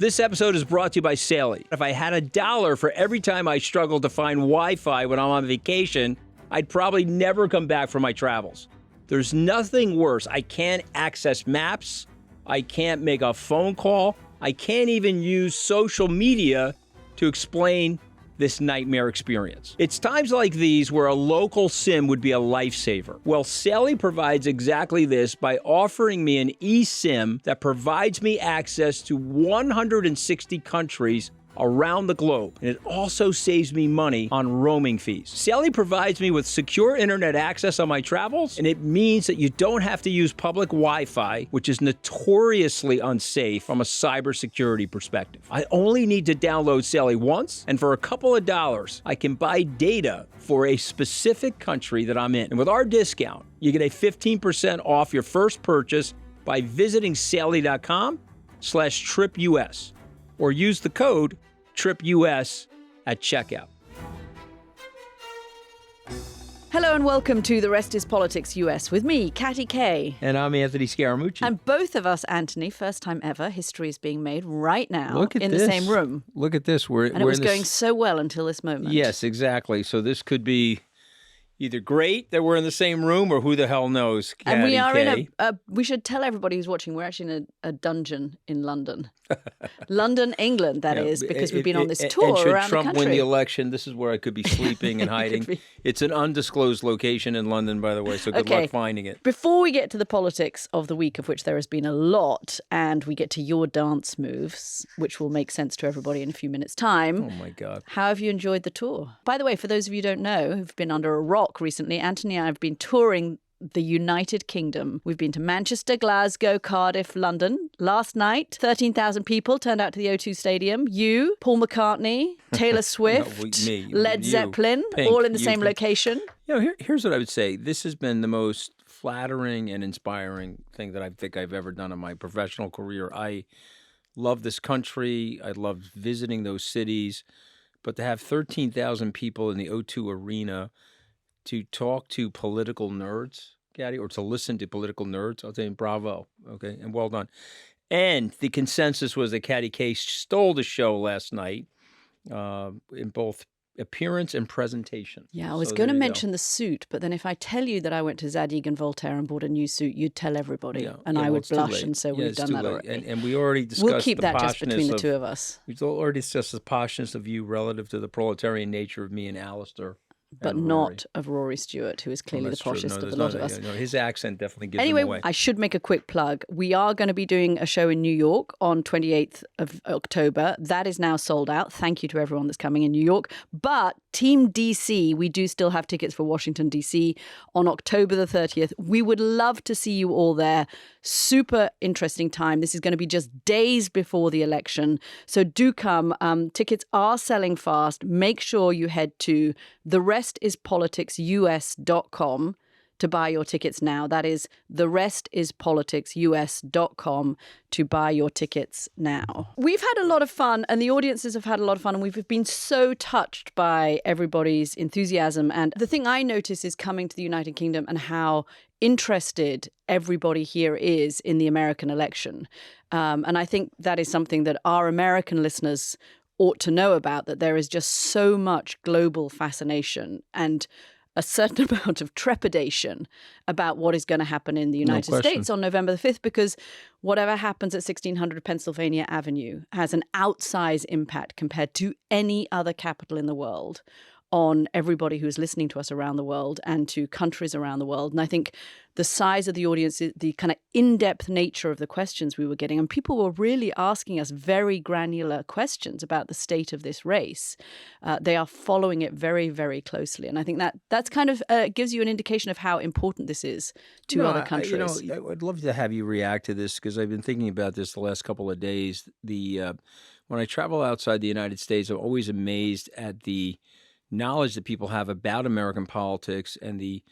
This episode is brought to you by Saley. If I had $1 for every time I struggled to find Wi-Fi when I'm on vacation, I'd probably never come back from my travels. There's nothing worse. I can't access maps. I can't make a phone call. I can't even use social media to explain this nightmare experience. It's times like these where a local SIM would be a lifesaver. Well, Saley provides exactly this by offering me an eSIM that provides me access to 160 countries around the globe. And it also saves me money on roaming fees. Saley provides me with secure internet access on my travels, and it means that you don't have to use public Wi-Fi, which is notoriously unsafe from a cybersecurity perspective. I only need to download Saley once, and for a couple of dollars, I can buy data for a specific country that I'm in. And with our discount, you get a 15% off your first purchase by visiting Saley.com/TripUS or use the code TripUS at checkout. Hello and welcome to The Rest is Politics US with me, Katty Kay. And I'm Anthony Scaramucci. And both of us, Anthony, first time ever, history is being made right now in this. the same room. Look at this. And it was going so well until this moment. Yes, exactly. So this could be either great that we're in the same room or who the hell knows. And we are in we should tell everybody who's watching, we're actually in a dungeon in London. London, England, that is, because we've been on this tour and should around Trump the country. win the election, this is where I could be sleeping and hiding. It's an undisclosed location in London, by the way, so good luck finding it. Before we get to the politics of the week, of which there has been a lot, and we get to your dance moves, which will make sense to everybody in a few minutes' time. Oh, my God. How have you enjoyed the tour? By the way, for those of you who don't know, who've been under a rock recently, Anthony and I have been touring the United Kingdom. We've been to Manchester, Glasgow, Cardiff, London. Last night, 13,000 people turned out to the O2 Stadium. You, Paul McCartney, Taylor Swift, Led Zeppelin, Pink, all in the same location. Here's what I would say. This has been the most flattering and inspiring thing that I think I've ever done in my professional career. I love this country. I love visiting those cities. But to have 13,000 people in the O2 arena to talk to political nerds, Gaddy, or to listen to political nerds, I'll tell you, bravo, okay, and well done. And the consensus was that Katty Kay stole the show last night in both appearance and presentation. Yeah, I was going to mention the suit, but then if I tell you that I went to Zadig and Voltaire and bought a new suit, you'd tell everybody, I would blush, and so we've done that already. And we already discussed we'll keep that just between the two of us. We've already discussed the poshness of you relative to the proletarian nature of me and Alistair. But not of Rory Stewart, who is clearly the poshest of the lot of us. No, his accent definitely gives him away. Anyway, I should make a quick plug. We are going to be doing a show in New York on 28th of October. That is now sold out. Thank you to everyone that's coming in New York. But Team DC, we do still have tickets for Washington, DC on October the 30th. We would love to see you all there. Super interesting time. This is going to be just days before the election. So do come. Tickets are selling fast. Make sure you head to therestispoliticsus.com to buy your tickets now. That is therestispoliticsus.com to buy your tickets now. We've had a lot of fun, and the audiences have had a lot of fun, and we've been so touched by everybody's enthusiasm. And the thing I notice is coming to the United Kingdom and how interested everybody here is in the American election. And I think that is something that our American listeners ought to know about, that there is just so much global fascination and a certain amount of trepidation about what is going to happen in the United States on November the 5th, because whatever happens at 1600 Pennsylvania Avenue has an outsized impact compared to any other capital in the world on everybody who's listening to us around the world and to countries around the world. And I think the size of the audience, the kind of in-depth nature of the questions we were getting, and people were really asking us very granular questions about the state of this race. They are following it very, very closely. And I think that's kind of gives you an indication of how important this is to other countries. I'd love to have you react to this, because I've been thinking about this the last couple of days. When I travel outside the United States, I'm always amazed at the knowledge that people have about American politics and the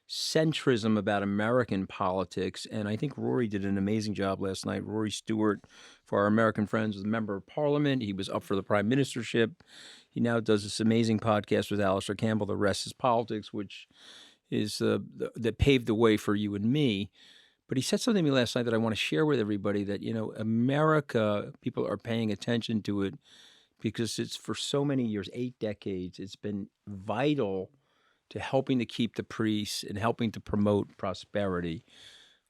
centrism about American politics. And I think Rory did an amazing job last night. Rory Stewart, for our American friends, was a member of parliament. He was up for the prime ministership. He now does this amazing podcast with Alistair Campbell, The Rest is Politics, which is that paved the way for you and me. But he said something to me last night that I want to share with everybody, that, America, people are paying attention to it because it's for so many years, 8 decades, it's been vital to helping to keep the peace and helping to promote prosperity.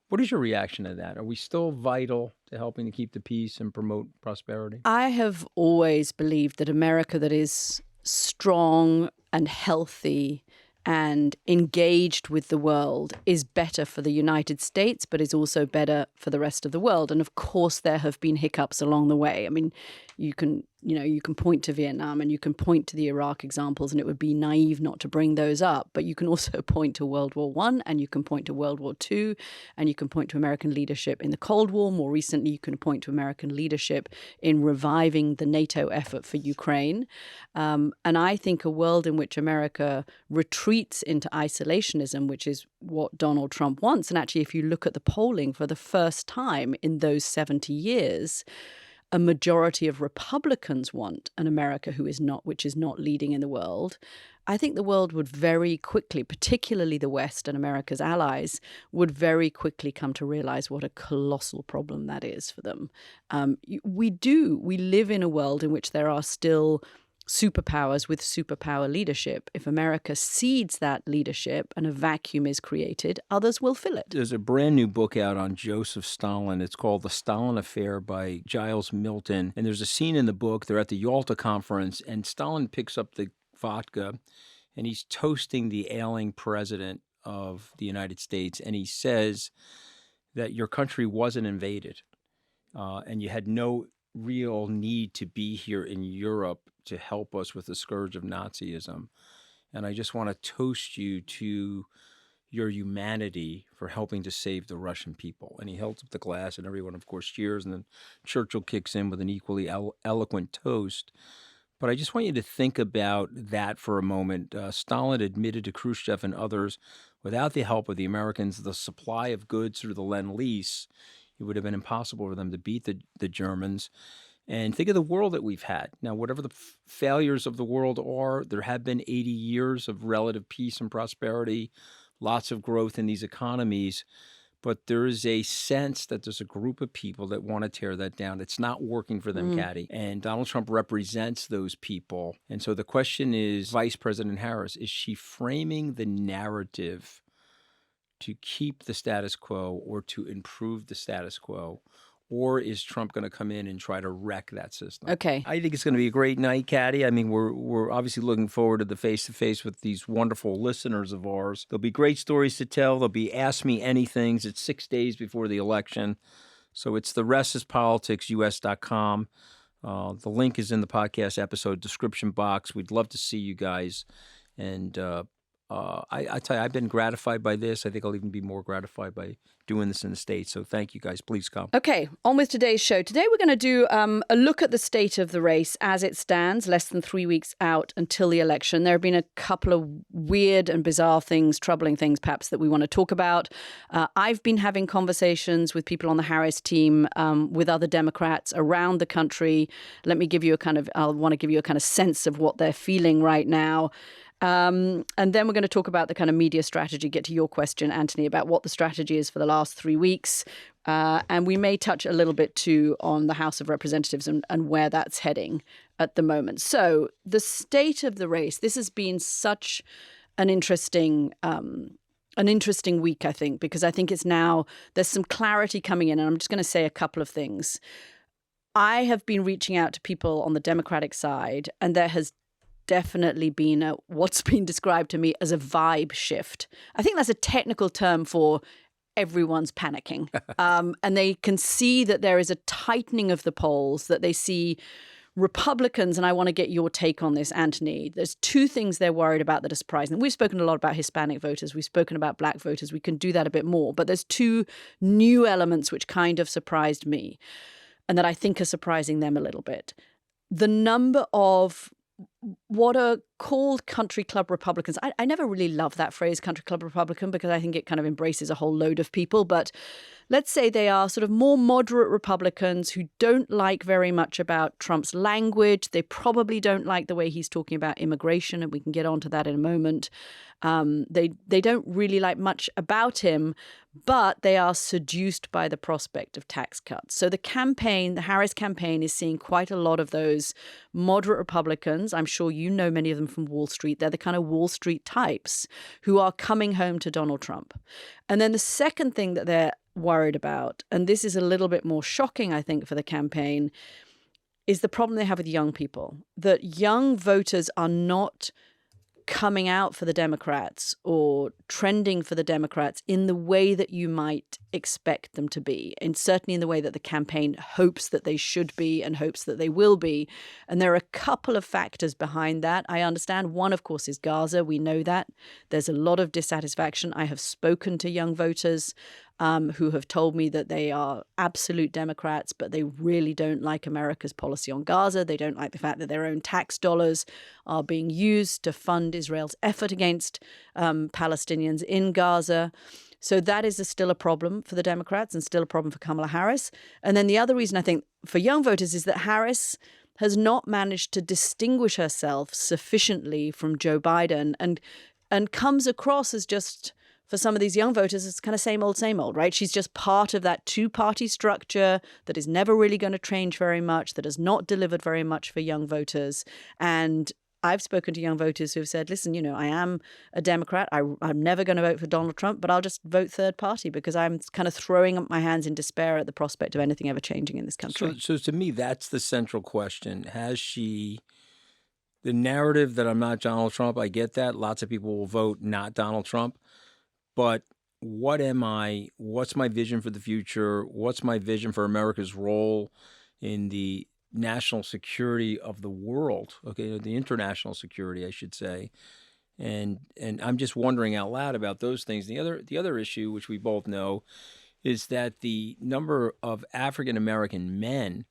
What is your reaction to that? Are we still vital to helping to keep the peace and promote prosperity? I have always believed that America that is strong and healthy and engaged with the world is better for the United States, but is also better for the rest of the world. And of course, there have been hiccups along the way. I mean, you can point to Vietnam and you can point to the Iraq examples, and it would be naive not to bring those up. But you can also point to World War I, and you can point to World War II, and you can point to American leadership in the Cold War. More recently, you can point to American leadership in reviving the NATO effort for Ukraine. And I think a world in which America retreats into isolationism, which is what Donald Trump wants. And actually, if you look at the polling, for the first time in those 70 years, a majority of Republicans want an America which is not leading in the world. I think the world would very quickly, particularly the West and America's allies, would very quickly come to realize what a colossal problem that is for them. We live in a world in which there are still superpowers with superpower leadership. If America cedes that leadership and a vacuum is created, others will fill it. There's a brand new book out on Joseph Stalin. It's called The Stalin Affair by Giles Milton. And there's a scene in the book. They're at the Yalta Conference, and Stalin picks up the vodka, and he's toasting the ailing president of the United States. And he says that your country wasn't invaded, and you had no real need to be here in Europe to help us with the scourge of Nazism. And I just want to toast you to your humanity for helping to save the Russian people. And he holds up the glass, and everyone, of course, cheers. And then Churchill kicks in with an equally eloquent toast. But I just want you to think about that for a moment. Stalin admitted to Khrushchev and others, without the help of the Americans, the supply of goods through the Lend-Lease, it would have been impossible for them to beat the Germans. And think of the world that we've had. Now, whatever the failures of the world are, there have been 80 years of relative peace and prosperity, lots of growth in these economies. But there is a sense that there's a group of people that want to tear that down. It's not working for them, Caddy. And Donald Trump represents those people. And so the question is, Vice President Harris, is she framing the narrative to keep the status quo or to improve the status quo? Or is Trump going to come in and try to wreck that system? Okay. I think it's going to be a great night, Caddy. I mean, we're obviously looking forward to the face-to-face with these wonderful listeners of ours. There'll be great stories to tell. There'll be Ask Me Anythings. It's 6 days before the election. So it's therestIspoliticsUS.com. The link is in the podcast episode description box. We'd love to see you guys. And I tell you, I've been gratified by this. I think I'll even be more gratified by doing this in the States. So thank you, guys. Please come. Okay, on with today's show. Today we're going to do a look at the state of the race as it stands, less than 3 weeks out until the election. There have been a couple of weird and bizarre things, troubling things perhaps, that we want to talk about. I've been having conversations with people on the Harris team, with other Democrats around the country. I want to give you a kind of sense of what they're feeling right now. And then we're going to talk about the kind of media strategy, get to your question, Anthony, about what the strategy is for the last 3 weeks. And we may touch a little bit, too, on the House of Representatives and where that's heading at the moment. So the state of the race, this has been such an interesting week, I think, because I think there's some clarity coming in. And I'm just going to say a couple of things. I have been reaching out to people on the Democratic side, and there has definitely been what's been described to me as a vibe shift. I think that's a technical term for everyone's panicking. And they can see that there is a tightening of the polls, that they see Republicans, and I want to get your take on this, Anthony. There's two things they're worried about that are surprising. We've spoken a lot about Hispanic voters. We've spoken about Black voters. We can do that a bit more. But there's two new elements which kind of surprised me and that I think are surprising them a little bit. The number of what are called country club Republicans. I never really love that phrase, country club Republican, because I think it kind of embraces a whole load of people. But let's say they are sort of more moderate Republicans who don't like very much about Trump's language. They probably don't like the way he's talking about immigration, and we can get onto that in a moment. They don't really like much about him, but they are seduced by the prospect of tax cuts. So the Harris campaign, is seeing quite a lot of those moderate Republicans. I'm sure you know many of them from Wall Street. They're the kind of Wall Street types who are coming home to Donald Trump. And then the second thing that they're worried about, and this is a little bit more shocking, I think, for the campaign, is the problem they have with young people. That young voters are not coming out for the Democrats or trending for the Democrats in the way that you might expect them to be, and certainly in the way that the campaign hopes that they should be and hopes that they will be. And there are a couple of factors behind that. I understand one, of course, is Gaza. We know that. There's a lot of dissatisfaction. I have spoken to young voters who have told me that they are absolute Democrats, but they really don't like America's policy on Gaza. They don't like the fact that their own tax dollars are being used to fund Israel's effort against Palestinians in Gaza. So that is still a problem for the Democrats and still a problem for Kamala Harris. And then the other reason I think for young voters is that Harris has not managed to distinguish herself sufficiently from Joe Biden and comes across as just, for some of these young voters, it's kind of same old, right? She's just part of that two-party structure that is never really going to change very much, that has not delivered very much for young voters. And I've spoken to young voters who have said, listen, I am a Democrat. I'm never going to vote for Donald Trump, but I'll just vote third party because I'm kind of throwing up my hands in despair at the prospect of anything ever changing in this country. So to me, that's the central question. The narrative that I'm not Donald Trump, I get that. Lots of people will vote not Donald Trump. But what am I? What's my vision for the future? What's my vision for America's role in the national security of the world? Okay, the international security, I should say. And I'm just wondering out loud about those things. The other issue, which we both know, is that the number of African American men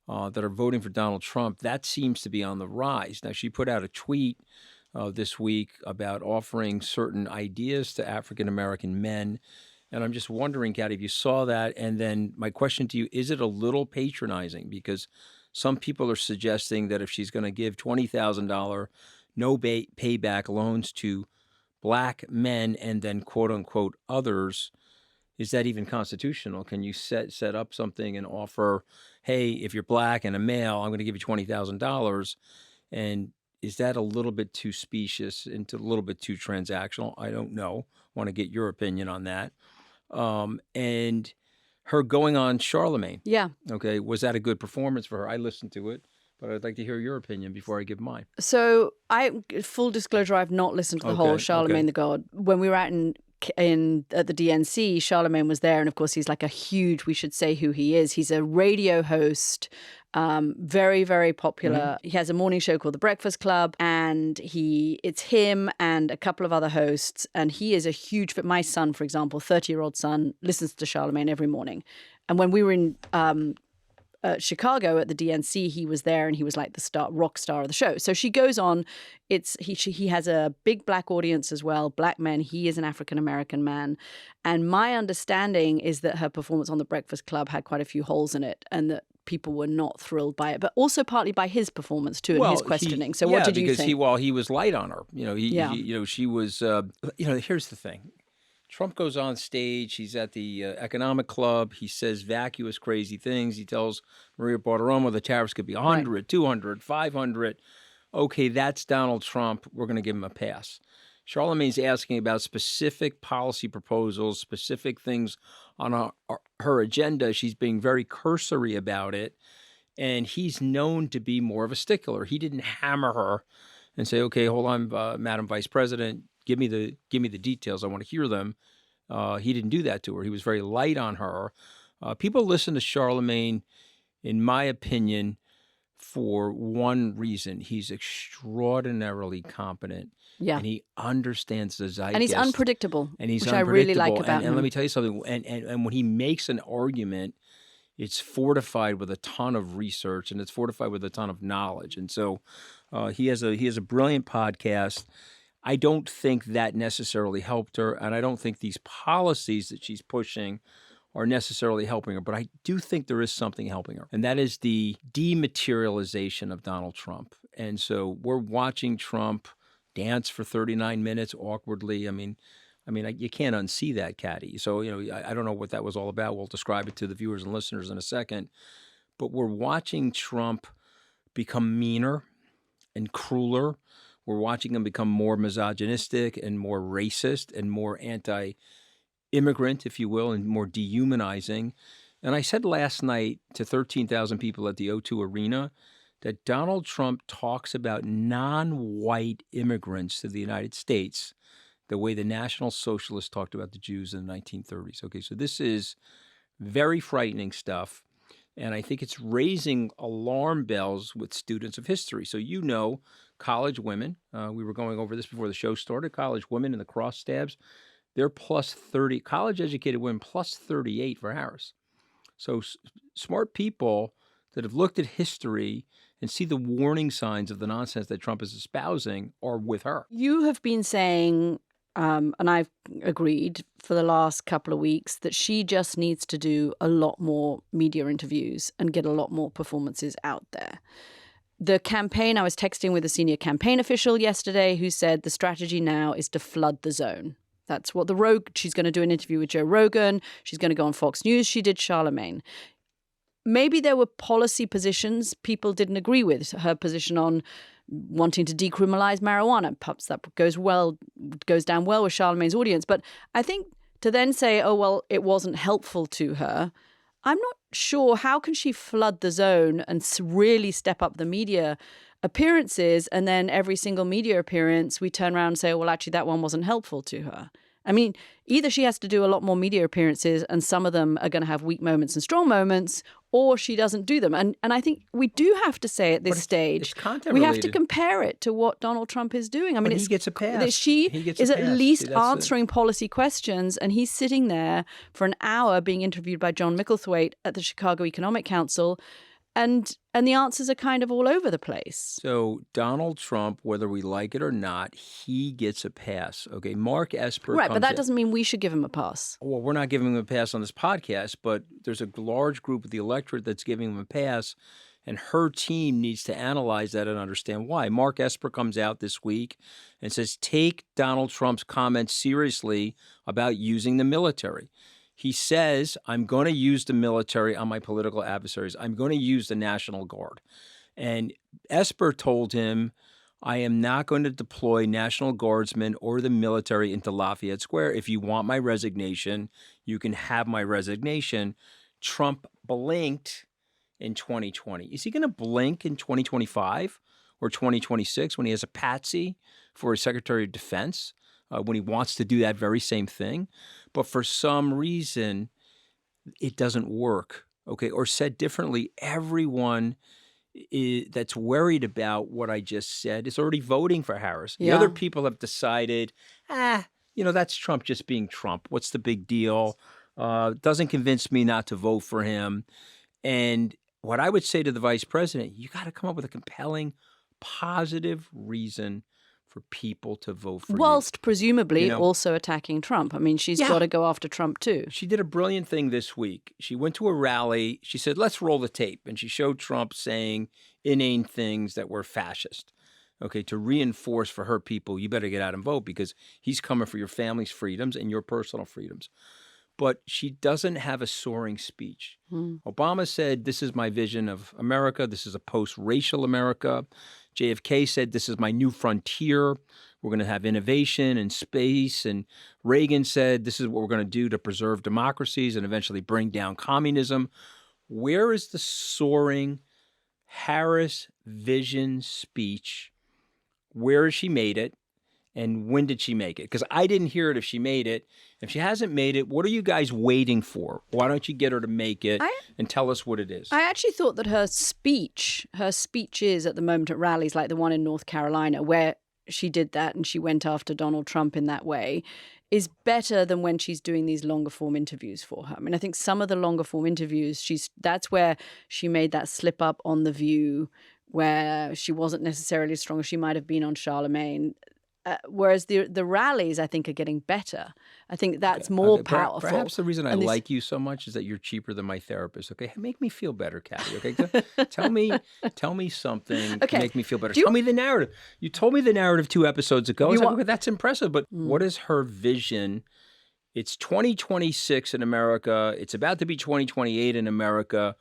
that are voting for Donald Trump, that seems to be on the rise. Now, she put out a tweet this week about offering certain ideas to African American men. And I'm just wondering, Kathy, if you saw that. And then my question to you, is it a little patronizing? Because some people are suggesting that if she's going to give $20,000 no payback loans to black men and then quote unquote others, is that even constitutional? Can you set up something and offer, hey, if you're black and a male, I'm going to give you $20,000? And is that a little bit too specious and a little bit too transactional? I don't know. Want to get your opinion on that. And her going on Charlemagne. Yeah. Okay. Was that a good performance for her? I listened to it, but I'd like to hear your opinion before I give mine. So full disclosure, I've not listened to the whole Charlemagne the God. When we were out at the DNC, Charlemagne was there. And of course, he's like a huge, we should say who he is. He's a radio host. Very, very popular. Mm-hmm. He has a morning show called The Breakfast Club, and it's him and a couple of other hosts. And he is a huge, my son, for example, 30-year-old son, listens to Charlemagne every morning. And when we were in Chicago at the DNC, he was there and he was like the rock star of the show. So she goes on. He has a big black audience as well, black men. He is an African-American man. And my understanding is that her performance on The Breakfast Club had quite a few holes in it and that people were not thrilled by it, but also partly by his performance too and his questioning. So what did you think? Because he was light on her. She was, here's the thing. Trump goes on stage. He's at the economic club. He says vacuous, crazy things. He tells Maria Bartiromo the tariffs could be 100, right. 200, 500. Okay, that's Donald Trump. We're going to give him a pass. Charlemagne's asking about specific policy proposals, specific things on her agenda. She's being very cursory about it. And he's known to be more of a stickler. He didn't hammer her and say, okay, hold on, Madam Vice President, give me the details. I want to hear them. He didn't do that to her. He was very light on her. People listen to Charlemagne, in my opinion, for one reason. He's extraordinarily competent. Yeah. And he understands the zeitgeist. And he's unpredictable, which I really like about him. And let me tell you something. And when he makes an argument, it's fortified with a ton of research and it's fortified with a ton of knowledge. And so he has a brilliant podcast. I don't think that necessarily helped her. And I don't think these policies that she's pushing are necessarily helping her, but I do think there is something helping her, and that is the dematerialization of Donald Trump. And so we're watching Trump dance for 39 minutes awkwardly. I mean, you can't unsee that, Caddy. So, I don't know what that was all about. We'll describe it to the viewers and listeners in a second. But we're watching Trump become meaner and crueler. We're watching him become more misogynistic and more racist and more anti-immigrant, if you will, and more dehumanizing. And I said last night to 13,000 people at the O2 Arena that Donald Trump talks about non-white immigrants to the United States the way the National Socialists talked about the Jews in the 1930s. Okay, so this is very frightening stuff. And I think it's raising alarm bells with students of history. So college women, we were going over this before the show started, college women in the cross stabs, they're plus 30, college-educated women plus 38 for Harris. So smart people that have looked at history and see the warning signs of the nonsense that Trump is espousing are with her. You have been saying, and I've agreed for the last couple of weeks, that she just needs to do a lot more media interviews and get a lot more performances out there. The campaign, I was texting with a senior campaign official yesterday who said the strategy now is to flood the zone. That's what she's going to do an interview with Joe Rogan. She's going to go on Fox News. She did Charlemagne. Maybe there were policy positions people didn't agree with. Her position on wanting to decriminalize marijuana, perhaps that goes down well with Charlemagne's audience. But I think to then say, oh, well, it wasn't helpful to her, I'm not sure how can she flood the zone and really step up the media appearances, and then every single media appearance we turn around and say, well, actually, that one wasn't helpful to her. I mean, either she has to do a lot more media appearances and some of them are going to have weak moments and strong moments, or she doesn't do them. And I think we do have to say at this stage, it's content we related. have to compare it to what Donald Trump is doing. I mean, he gets a pass. She is at least answering policy questions, and he's sitting there for an hour being interviewed by John Micklethwaite at the Chicago Economic Council. And the answers are kind of all over the place. So Donald Trump, whether we like it or not, he gets a pass. Okay, Mark Esper. Right, but that doesn't mean we should give him a pass. Well, we're not giving him a pass on this podcast, but there's a large group of the electorate that's giving him a pass, and her team needs to analyze that and understand why. Mark Esper comes out this week and says, take Donald Trump's comments seriously about using the military. He says, I'm going to use the military on my political adversaries. I'm going to use the National Guard. And Esper told him, I am not going to deploy National Guardsmen or the military into Lafayette Square. If you want my resignation, you can have my resignation. Trump blinked in 2020. Is he going to blink in 2025 or 2026 when he has a patsy for his Secretary of Defense? When he wants to do that very same thing. But for some reason, it doesn't work. Okay. Or said differently, everyone that's worried about what I just said is already voting for Harris. The other people have decided, that's Trump just being Trump. What's the big deal? Doesn't convince me not to vote for him. And what I would say to the vice president, you got to come up with a compelling, positive reason for people to vote for Whilst presumably also attacking Trump. I mean, she's got to go after Trump too. She did a brilliant thing this week. She went to a rally. She said, let's roll the tape. And she showed Trump saying inane things that were fascist. Okay, to reinforce for her people, you better get out and vote because he's coming for your family's freedoms and your personal freedoms. But she doesn't have a soaring speech. Obama said, this is my vision of America. This is a post-racial America. JFK said, this is my new frontier. We're going to have innovation and space. And Reagan said, this is what we're going to do to preserve democracies and eventually bring down communism. Where is the soaring Harris vision speech? Where has she made it? And when did she make it? Because I didn't hear it if she made it. If she hasn't made it, what are you guys waiting for? Why don't you get her to make it and tell us what it is? I actually thought that her speeches at the moment at rallies like the one in North Carolina where she did that and she went after Donald Trump in that way is better than when she's doing these longer form interviews for her. I mean, I think some of the longer form interviews, that's where she made that slip up on The View where she wasn't necessarily as strong as she might have been on Charlemagne. whereas the rallies, I think, are getting better. I think that's more powerful. Perhaps the reason I like you so much is that you're cheaper than my therapist. Okay, make me feel better, Kathy. Okay, tell me something to make me feel better. Tell me the narrative. You told me the narrative 2 episodes ago. I was like, okay, that's impressive, but what is her vision? It's 2026 in America. It's about to be 2028 in America.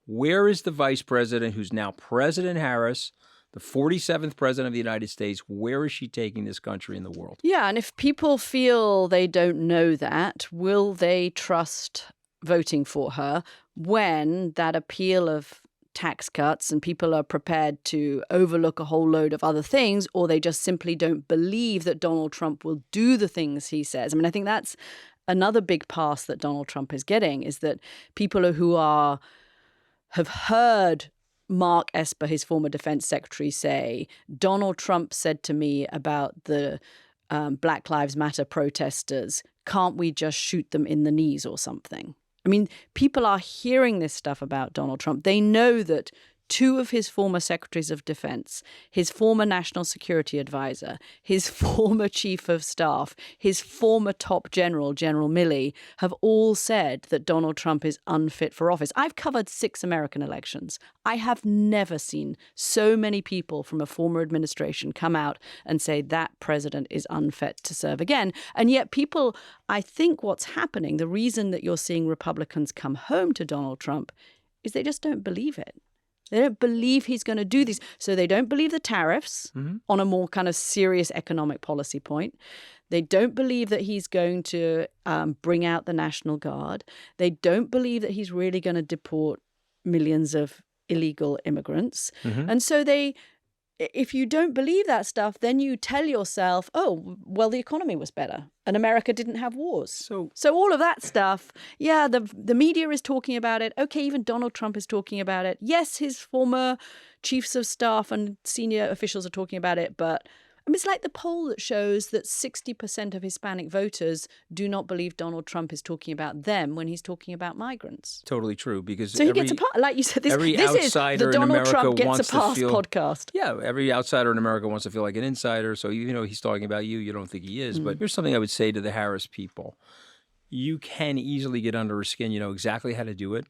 Where is the vice president, who's now President Harris, the 47th president of the United States? Where is she taking this country in the world? Yeah, and if people feel they don't know that, will they trust voting for her when that appeal of tax cuts and people are prepared to overlook a whole load of other things, or they just simply don't believe that Donald Trump will do the things he says? I mean, I think that's another big pass that Donald Trump is getting, is that people who have heard Mark Esper, his former defense secretary, say, Donald Trump said to me about the Black Lives Matter protesters, can't we just shoot them in the knees or something? I mean, people are hearing this stuff about Donald Trump. They know that 2 of his former secretaries of defense, his former national security advisor, his former chief of staff, his former top general, General Milley, have all said that Donald Trump is unfit for office. I've covered 6 American elections. I have never seen so many people from a former administration come out and say that president is unfit to serve again. And yet people, I think what's happening, the reason that you're seeing Republicans come home to Donald Trump is they just don't believe it. They don't believe he's going to do these. So they don't believe the tariffs on a more kind of serious economic policy point. They don't believe that he's going to bring out the National Guard. They don't believe that he's really going to deport millions of illegal immigrants. And so if you don't believe that stuff, then you tell yourself, oh, well, the economy was better and America didn't have wars. So all of that stuff, yeah, the media is talking about it. Okay, even Donald Trump is talking about it. Yes, his former chiefs of staff and senior officials are talking about it, but I mean, it's like the poll that shows that 60% of Hispanic voters do not believe Donald Trump is talking about them when he's talking about migrants. Totally true, because so he gets a pass. Like you said, this is the Donald Trump gets a pass podcast. Yeah, every outsider in America wants to feel like an insider. So even though he's talking about you, you don't think he is. But here's something I would say to the Harris people. You can easily get under her skin. You know exactly how to do it.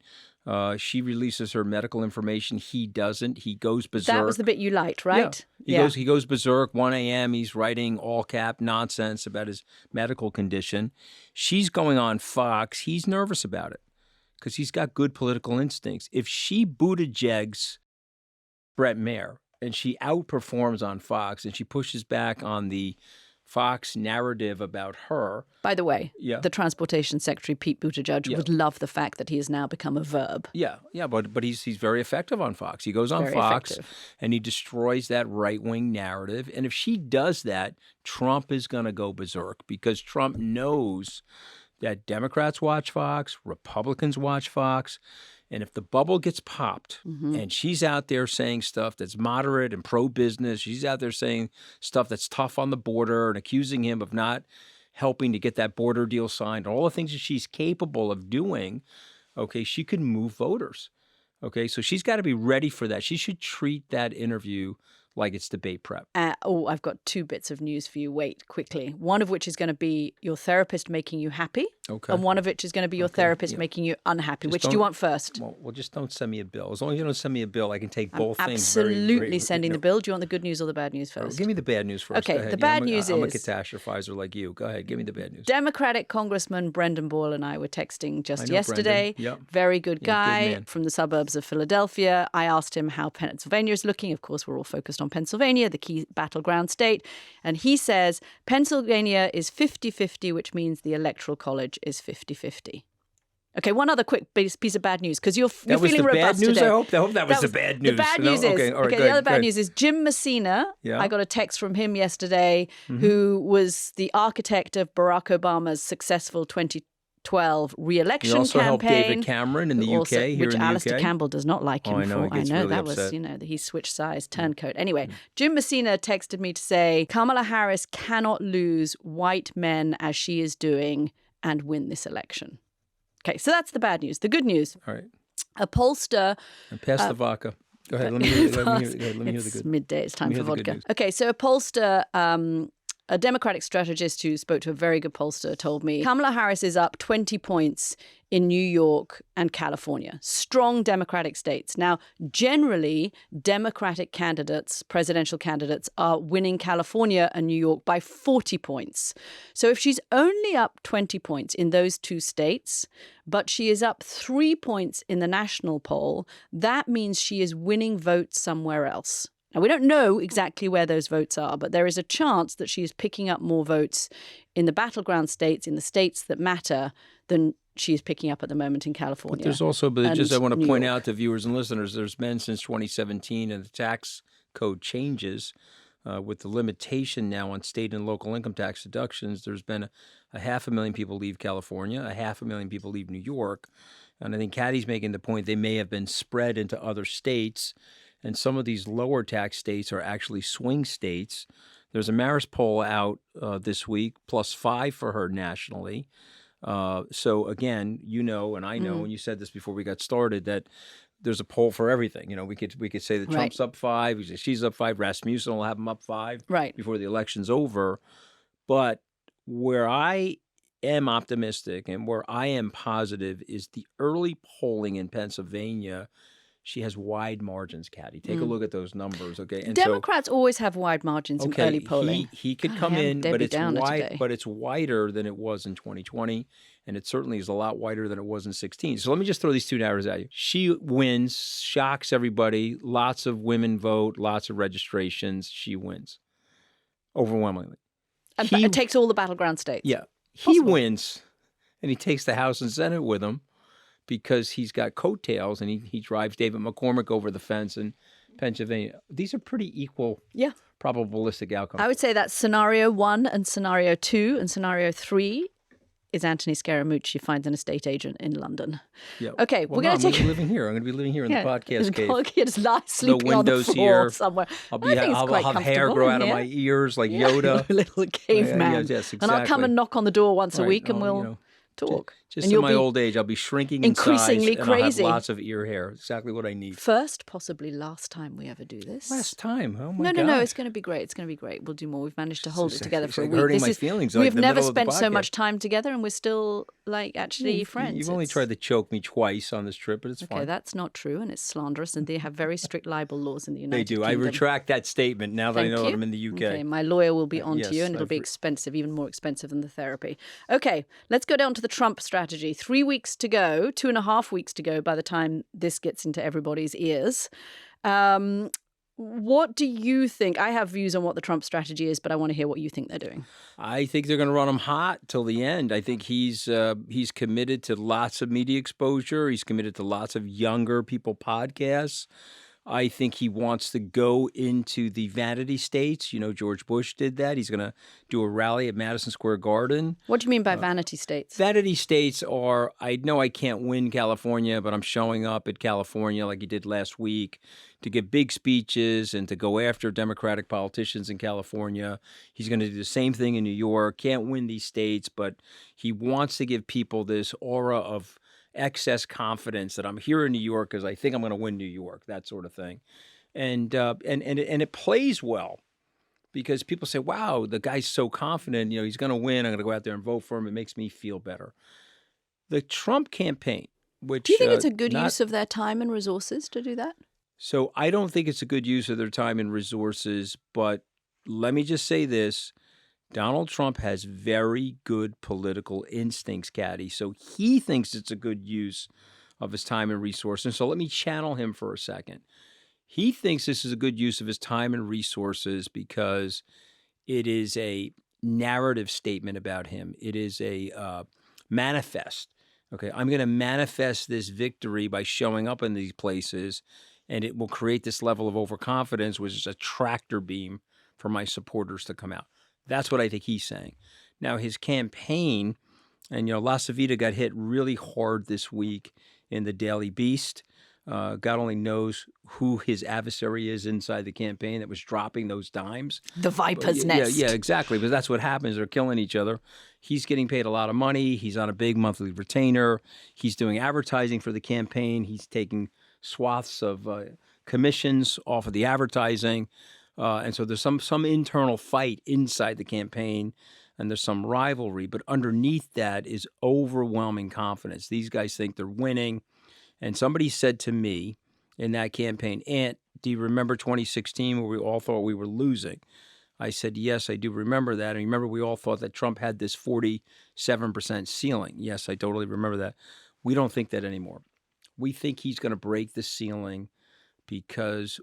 She releases her medical information. He doesn't. He goes berserk. That was the bit you liked, right? Yeah. He goes berserk. 1 a.m. He's writing all cap nonsense about his medical condition. She's going on Fox. He's nervous about it because he's got good political instincts. If she Buttigieg's Brett Mayer and she outperforms on Fox and she pushes back on the Fox narrative about her. By the way, the Transportation Secretary, Pete Buttigieg, would love the fact that he has now become a verb. Yeah, but he's very effective on Fox. He goes on Fox and he destroys that right-wing narrative. And if she does that, Trump is going to go berserk because Trump knows that Democrats watch Fox, Republicans watch Fox. And if the bubble gets popped and she's out there saying stuff that's moderate and pro-business, she's out there saying stuff that's tough on the border and accusing him of not helping to get that border deal signed, all the things that she's capable of doing, okay, she could move voters. Okay, so she's got to be ready for that. She should treat that interview like it's debate prep. I've got 2 bits of news for you. Wait, quickly. One of which is going to be your therapist making you happy. Okay. And one of which is going to be your therapist making you unhappy. Which do you want first? Well, just don't send me a bill. As long as you don't send me a bill, I can take both things. Absolutely sending the bill. Do you want the good news or the bad news first? Give me the bad news first. Okay, the bad news is... I'm a catastrophizer like you. Go ahead, give me the bad news. Democratic Congressman Brendan Boyle and I were texting just yesterday. Yep. Very good guy good from the suburbs of Philadelphia. I asked him how Pennsylvania is looking. Of course, we're all focused on Pennsylvania, the key battleground state. And he says Pennsylvania is 50-50, which means the Electoral College is 50-50. Okay, one other quick piece of bad news, because you're feeling robust today. I hope that was the bad news. The bad news is, the other bad news is Jim Messina. Yeah. I got a text from him yesterday, who was the architect of Barack Obama's successful 2012 re-election campaign. He also helped David Cameron in the UK, which Alistair Campbell does not like him for. I know, that upset. was, he switched sides, turncoat. Anyway, Jim Messina texted me to say, Kamala Harris cannot lose white men as she is doing and win this election. Okay, so that's the bad news. The good news. All right. A pollster... And pass the vodka. Go ahead. Let me hear the good news. It's midday. It's time for vodka. Okay, so a pollster a Democratic strategist who spoke to a very good pollster told me Kamala Harris is up 20 points in New York and California, strong Democratic states. Now, generally, Democratic candidates, presidential candidates, are winning California and New York by 40 points. So if she's only up 20 points in those two states, but she is up 3 points in the national poll, that means she is winning votes somewhere else. Now, we don't know exactly where those votes are, but there is a chance that she is picking up more votes in the battleground states, in the states that matter, than she is picking up at the moment in California. But there's also, just I want to point out to viewers and listeners, there's been since 2017 and the tax code changes with the limitation now on state and local income tax deductions. There's been a 500,000 people leave California, 500,000 people leave New York. And I think Caddy's making the point they may have been spread into other states. And some of these lower tax states are actually swing states. There's a Marist poll out this week, +5 for her nationally. So again, you know, and I know, and you said this before we got started, that there's a poll for everything. You know, we could say that Trump's up 5, we could say she's up 5, Rasmussen will have him up 5 before the election's over. But where I am optimistic and where I am positive is the early polling in Pennsylvania. She has wide margins, Caddy. Take a look at those numbers, okay? And Democrats always have wide margins in early polling. He could come in, but it's wide. But it's wider than it was in 2020, and it certainly is a lot wider than it was in 16. So let me just throw these two narratives at you. She wins, shocks everybody. Lots of women vote, lots of registrations. She wins overwhelmingly. And it takes all the battleground states. Yeah, he wins, and he takes the House and Senate with him, because he's got coattails and he drives David McCormick over the fence in Pennsylvania. These are pretty equal probabilistic outcomes. I would say that's scenario 1 and scenario 2. And scenario 3 is Anthony Scaramucci finds an estate agent in London. Yeah. Okay, we're going to be living here. I'm going to be living here in the podcast cave. It's nice sleeping on the floor here. Somewhere. I'll have hair grow out of my ears like Yoda. Little caveman. Yes, exactly. And I'll come and knock on the door once a week and we'll talk. Just in my old age, I'll be shrinking in size, and I'll have lots of ear hair. Exactly what I need. First, possibly last time we ever do this. Last time? Oh, my God. No. It's going to be great. It's going to be great. We'll do more. We've managed to hold it together for a week. Hurting my feelings. We've never spent so much time together, and we're still, actually friends. You've only tried to choke me twice on this trip, but it's fine. Okay, that's not true, and it's slanderous, and they have very strict libel laws in the United Kingdom. They do. I retract that statement now that I know that I'm in the UK. Okay, my lawyer will be on to you, and it'll be expensive, even more expensive than the therapy. Okay, let's go down to the Trump strategy. 3 weeks to go, 2.5 weeks to go by the time this gets into everybody's ears. What do you think? I have views on what the Trump strategy is, but I want to hear what you think they're doing. I think they're going to run him hot till the end. I think he's committed to lots of media exposure. He's committed to lots of younger people podcasts. I think he wants to go into the vanity states. You know, George Bush did that. He's going to do a rally at Madison Square Garden. What do you mean by vanity states? Vanity states are, I know I can't win California, but I'm showing up at California like he did last week to give big speeches and to go after Democratic politicians in California. He's going to do the same thing in New York. Can't win these states, but he wants to give people this aura of excess confidence that I'm here in New York because I think I'm going to win New York, that sort of thing. And it plays well because people say, wow, the guy's so confident, you know, he's going to win. I'm going to go out there and vote for him. It makes me feel better. The Trump campaign, which... Do you think it's a good use of their time and resources to do that? So I don't think it's a good use of their time and resources, but let me just say this. Donald Trump has very good political instincts, Caddy. So he thinks it's a good use of his time and resources. So let me channel him for a second. He thinks this is a good use of his time and resources because it is a narrative statement about him. It is a manifest. Okay, I'm going to manifest this victory by showing up in these places, and it will create this level of overconfidence, which is a tractor beam for my supporters to come out. That's what I think he's saying. Now, his campaign, and, you know, La Savita got hit really hard this week in the Daily Beast. God only knows who his adversary is inside the campaign that was dropping those dimes. The viper's nest. Yeah, exactly. But that's what happens. They're killing each other. He's getting paid a lot of money. He's on a big monthly retainer. He's doing advertising for the campaign. He's taking swaths of commissions off of the advertising. And so there's some internal fight inside the campaign, and there's some rivalry. But underneath that is overwhelming confidence. These guys think they're winning. And somebody said to me in that campaign, Ant, do you remember 2016 where we all thought we were losing? I said, yes, I do remember that. And remember, we all thought that Trump had this 47% ceiling. Yes, I totally remember that. We don't think that anymore. We think he's going to break the ceiling because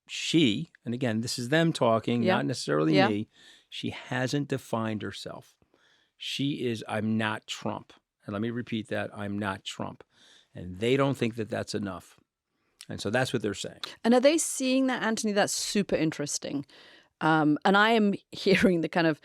she, and again, this is them talking, not necessarily me, she hasn't defined herself. She is, I'm not Trump. And let me repeat that, I'm not Trump. And they don't think that that's enough. And so that's what they're saying. And are they seeing that, Anthony? That's super interesting. And I am hearing the kind of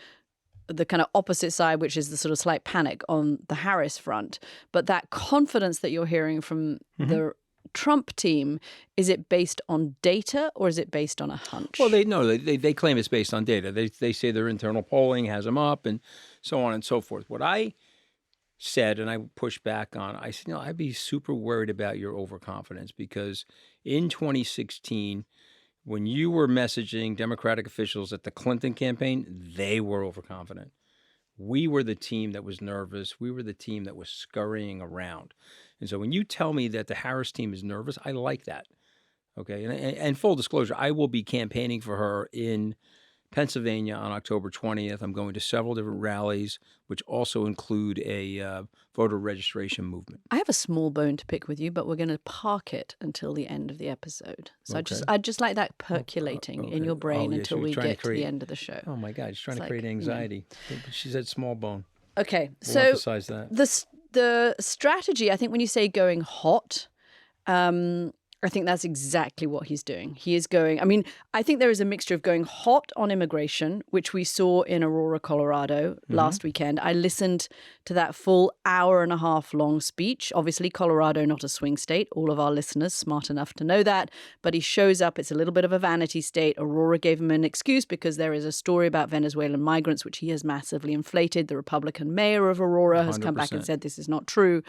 opposite side, which is the sort of slight panic on the Harris front. But that confidence that you're hearing from the Trump team, is it based on data or is it based on a hunch? Well, they claim it's based on data. They say their internal polling has them up and so on and so forth. What I said, and I pushed back on, I said, I'd be super worried about your overconfidence because in 2016, when you were messaging Democratic officials at the Clinton campaign, they were overconfident. We were the team that was nervous. We were the team that was scurrying around. And so when you tell me that the Harris team is nervous, I like that. Okay. And full disclosure, I will be campaigning for her in Pennsylvania on October 20th. I'm going to several different rallies, which also include a voter registration movement. I have a small bone to pick with you, but we're going to park it until the end of the episode. So Okay. I'd just like that percolating in your brain until we get to the end of the show. Oh my God, she's trying to create anxiety. She said small bone. Okay, We'll so emphasize that. The strategy, I think when you say going hot, I think that's exactly what he's doing. He is going, I mean, I think there is a mixture of going hot on immigration, which we saw in Aurora, Colorado last weekend. I listened to that full hour and a half long speech. Obviously, Colorado, not a swing state. All of our listeners smart enough to know that. But he shows up. It's a little bit of a vanity state. Aurora gave him an excuse because there is a story about Venezuelan migrants, which he has massively inflated. The Republican mayor of Aurora has come back and said this is not true.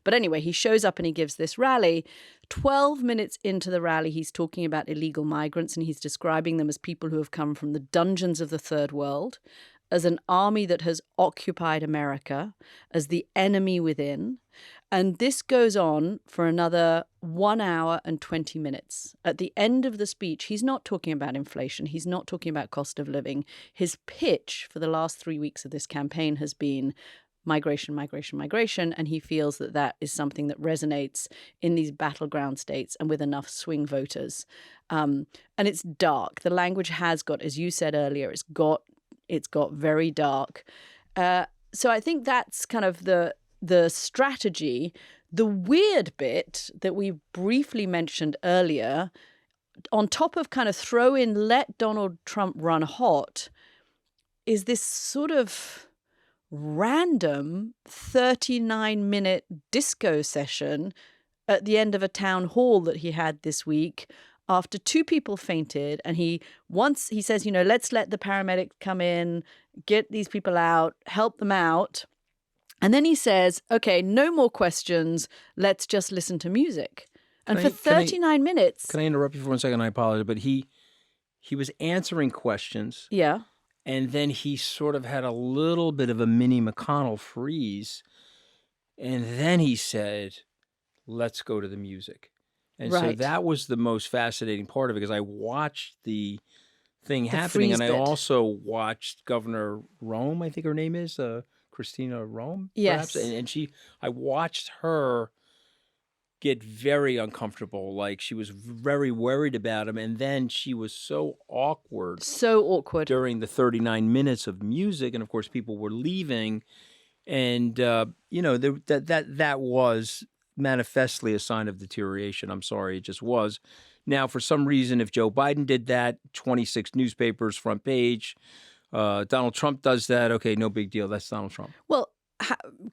But anyway, he shows up and he gives this rally. 12 minutes into the rally, he's talking about illegal migrants and he's describing them as people who have come from the dungeons of the third world, as an army that has occupied America, as the enemy within. And this goes on for another 1 hour and 20 minutes. At the end of the speech, he's not talking about inflation. He's not talking about cost of living. His pitch for the last 3 weeks of this campaign has been migration, migration, migration. And he feels that that is something that resonates in these battleground states and with enough swing voters. And it's dark. The language has got, as you said earlier, it's got very dark. So I think that's kind of the strategy. The weird bit that we briefly mentioned earlier, on top of kind of throw in, let Donald Trump run hot, is this sort of random 39-minute disco session at the end of a town hall that he had this week after 2 people fainted. And he says, let's let the paramedics come in, get these people out, help them out. And then he says, okay, no more questions. Let's just listen to music. And for 39 minutes. Can I interrupt you for 1 second? I apologize. But he was answering questions. Yeah. And then he sort of had a little bit of a mini McConnell freeze. And then he said, let's go to the music. And so that was the most fascinating part of it because I watched the thing happening. And I also watched Governor Rome, I think her name is, Christina Rome, yes. Perhaps. And I watched her get very uncomfortable. Like she was very worried about him. And then she was so awkward. During the 39 minutes of music. And of course, people were leaving. And, that was manifestly a sign of deterioration. I'm sorry, it just was. Now, for some reason, if Joe Biden did that, 26 newspapers, front page. Donald Trump does that. Okay, no big deal. That's Donald Trump. Well,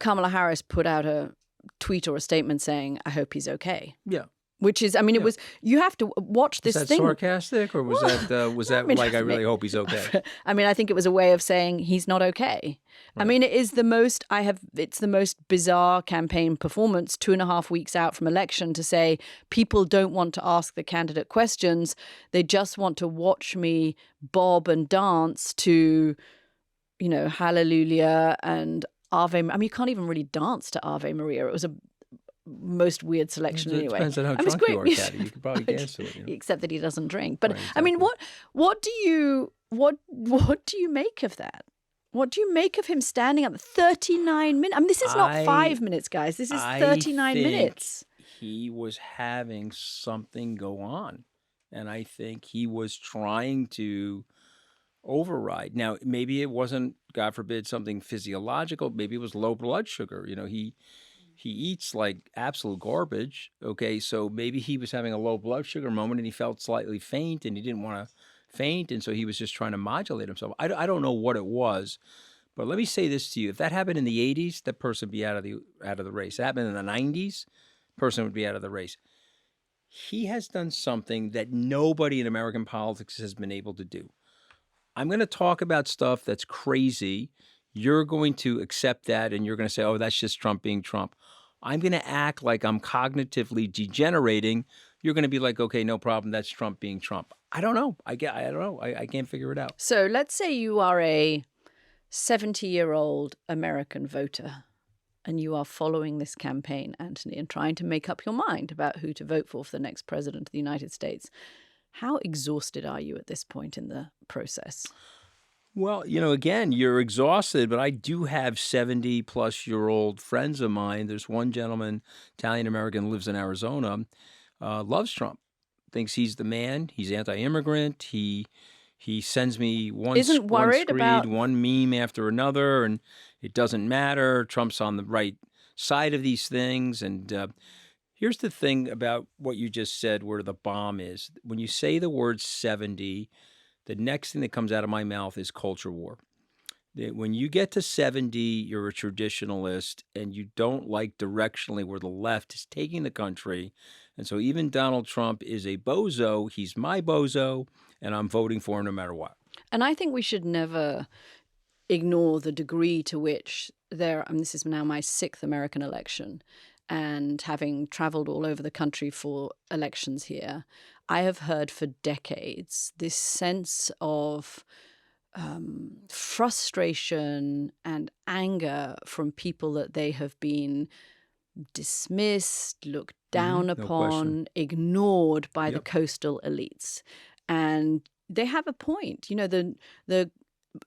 Kamala Harris put out a tweet or a statement saying, I hope he's okay. Yeah. Which is, I mean, it was, you have to watch this Was that thing. sarcastic, or was that mean, like, I really hope he's okay? I mean, I think it was a way of saying he's not okay. I mean, it is it's the most bizarre campaign performance 2.5 weeks out from election to say people don't want to ask the candidate questions. They just want to watch me bob and dance to, Hallelujah and Ave. I mean, you can't even really dance to Ave Maria. It was a most weird selection It anyway. depends on how drunk you are, Caddy. You could probably dance to it. Except that he doesn't drink. But Right, I mean, exactly. what do you make of that? What do you make of him standing up 39 minutes? I mean, this is not 5 minutes, guys. This is 39 minutes. He was having something go on, and I think he was trying to override. Now, maybe it wasn't, God forbid, something physiological. Maybe it was low blood sugar. He eats like absolute garbage. Okay, so maybe he was having a low blood sugar moment and he felt slightly faint and he didn't want to faint, and so he was just trying to modulate himself. I don't know what it was, but let me say this to you: if that happened in the '80s, that person would be out of the race. If it happened in the '90s, person would be out of the race. He has done something that nobody in American politics has been able to do. I'm going to talk about stuff that's crazy. You're going to accept that and you're going to say, oh, that's just Trump being Trump. I'm going to act like I'm cognitively degenerating. You're going to be like, okay, no problem. That's Trump being Trump. I don't know. I don't know. I can't figure it out. So let's say you are a 70-year-old American voter and you are following this campaign, Anthony, and trying to make up your mind about who to vote for the next president of the United States. How exhausted are you at this point in the process? Well, again, you're exhausted, but I do have 70-plus-year-old friends of mine. There's one gentleman, Italian-American, lives in Arizona, loves Trump, thinks he's the man. He's anti-immigrant. He sends me one screed, one meme after another, and it doesn't matter. Trump's on the right side of these things. And here's the thing about what you just said, where the bomb is. When you say the word 70, the next thing that comes out of my mouth is culture war. When you get to 70, you're a traditionalist and you don't like directionally where the left is taking the country. And so even Donald Trump is a bozo. He's my bozo, and I'm voting for him no matter what. And I think we should never ignore the degree to which this is now my 6th American election, and having traveled all over the country for elections here, I have heard for decades this sense of frustration and anger from people that they have been dismissed, looked down upon, ignored by the coastal elites. And they have a point. The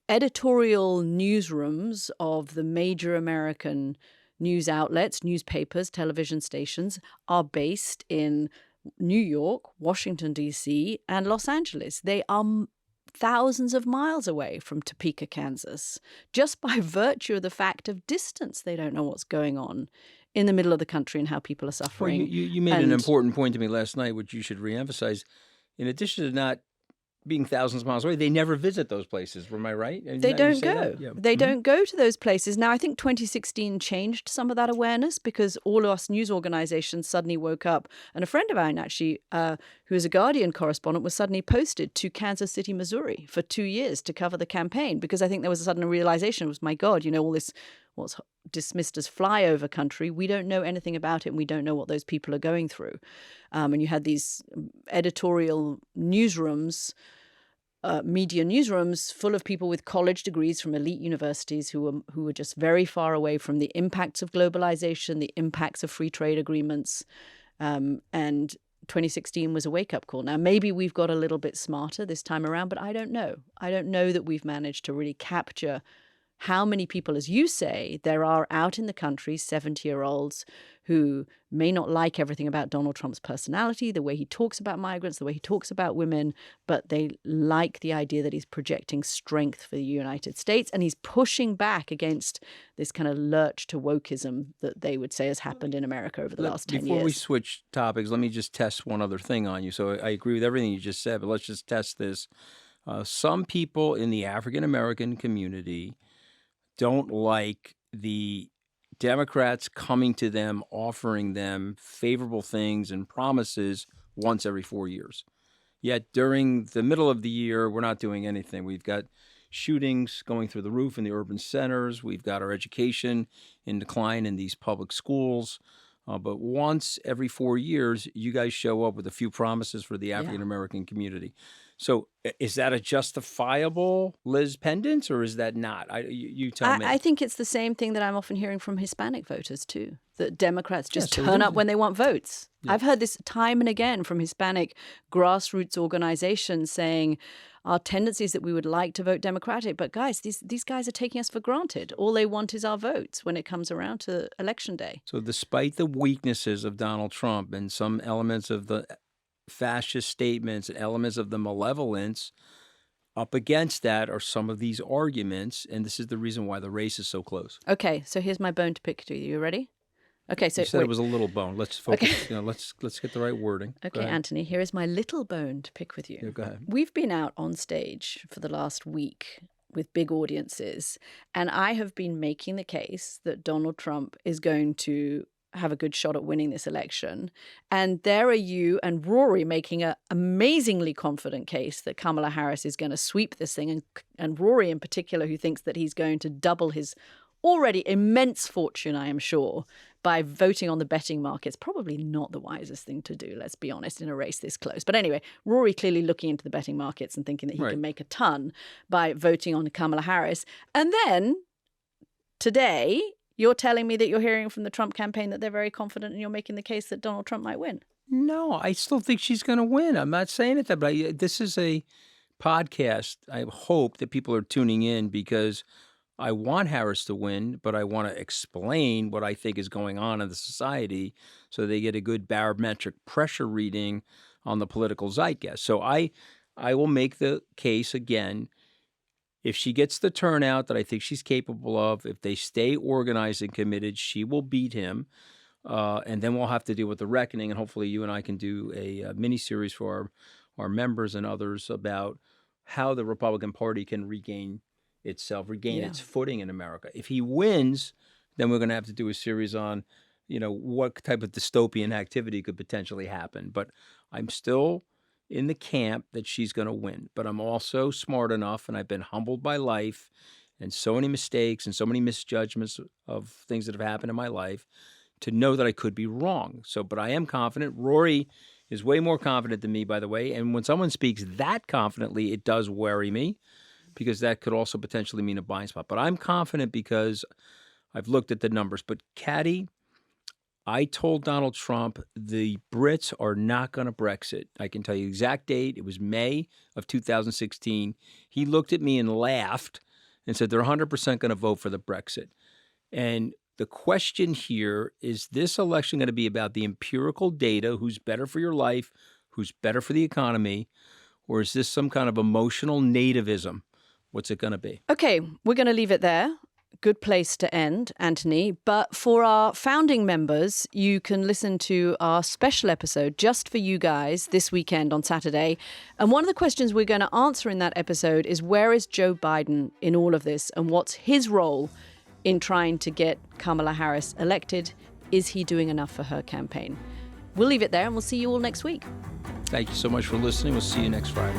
editorial newsrooms of the major American news outlets, newspapers, television stations are based in New York, Washington, D.C., and Los Angeles. They are thousands of miles away from Topeka, Kansas. Just by virtue of the fact of distance, they don't know what's going on in the middle of the country and how people are suffering. Well, you made an important point to me last night, which you should reemphasize. In addition to not being thousands of miles away, they never visit those places. Am I right? They don't go. Yeah. They don't go to those places. Now, I think 2016 changed some of that awareness because all of us news organizations suddenly woke up. And a friend of mine, actually, who is a Guardian correspondent, was suddenly posted to Kansas City, Missouri for 2 years to cover the campaign, because I think there was a sudden realization, it was, my God, all this what's dismissed as flyover country, we don't know anything about it and we don't know what those people are going through. And you had these editorial newsrooms, media newsrooms full of people with college degrees from elite universities who were just very far away from the impacts of globalization, the impacts of free trade agreements. And 2016 was a wake-up call. Now, maybe we've got a little bit smarter this time around, but I don't know. I don't know that we've managed to really capture how many people, as you say, there are out in the country, 70-year-olds who may not like everything about Donald Trump's personality, the way he talks about migrants, the way he talks about women, but they like the idea that he's projecting strength for the United States and he's pushing back against this kind of lurch to wokeism that they would say has happened in America over the last 10 years. Before we switch topics, let me just test one other thing on you. So I agree with everything you just said, but let's just test this. Some people in the African-American community don't like the Democrats coming to them, offering them favorable things and promises once every 4 years. Yet during the middle of the year, we're not doing anything. We've got shootings going through the roof in the urban centers. We've got our education in decline in these public schools. But once every 4 years, you guys show up with a few promises for the African-American community. So is that a justifiable Liz pendant, or is that not? You tell me. I think it's the same thing that I'm often hearing from Hispanic voters too, that Democrats just turn up when they want votes. Yeah. I've heard this time and again from Hispanic grassroots organizations saying our tendency is that we would like to vote Democratic, but guys, these guys are taking us for granted. All they want is our votes when it comes around to election day. So despite the weaknesses of Donald Trump and some elements of the fascist statements and elements of the malevolence, up against that are some of these arguments, and this is the reason why the race is so close. Okay, so here's my bone to pick to you. You ready? Okay, so you said it was a little bone. Let's focus. Okay. Let's get the right wording. Okay, Anthony, here is my little bone to pick with you. Yeah, go ahead. We've been out on stage for the last week with big audiences, and I have been making the case that Donald Trump is going to have a good shot at winning this election. And there are you and Rory making an amazingly confident case that Kamala Harris is going to sweep this thing. And Rory in particular, who thinks that he's going to double his already immense fortune, I am sure, by voting on the betting markets. Probably not the wisest thing to do, let's be honest, in a race this close. But anyway, Rory clearly looking into the betting markets and thinking that he can make a ton by voting on Kamala Harris. And then today, you're telling me that you're hearing from the Trump campaign that they're very confident and you're making the case that Donald Trump might win. No, I still think she's going to win. I'm not saying it that, but this is a podcast. I hope that people are tuning in because I want Harris to win, but I want to explain what I think is going on in the society so they get a good barometric pressure reading on the political zeitgeist. So I will make the case again. If she gets the turnout that I think she's capable of, if they stay organized and committed, she will beat him. And then we'll have to deal with the reckoning. And hopefully you and I can do a mini-series for our members and others about how the Republican Party can regain itself, its footing in America. If he wins, then we're going to have to do a series on, what type of dystopian activity could potentially happen. But I'm still in the camp that she's going to win. But I'm also smart enough, and I've been humbled by life and so many mistakes and so many misjudgments of things that have happened in my life to know that I could be wrong. But I am confident. Rory is way more confident than me, by the way. And when someone speaks that confidently, it does worry me because that could also potentially mean a blind spot. But I'm confident because I've looked at the numbers. But Caddy, I told Donald Trump the Brits are not going to Brexit. I can tell you the exact date. It was May of 2016. He looked at me and laughed and said they're 100% going to vote for the Brexit. And the question here is this election going to be about the empirical data, who's better for your life, who's better for the economy, or is this some kind of emotional nativism? What's it going to be? Okay, we're going to leave it there. Good place to end, Anthony. But for our founding members, you can listen to our special episode just for you guys this weekend on Saturday. And one of the questions we're going to answer in that episode is where is Joe Biden in all of this and what's his role in trying to get Kamala Harris elected? Is he doing enough for her campaign? We'll leave it there and we'll see you all next week. Thank you so much for listening. We'll see you next Friday.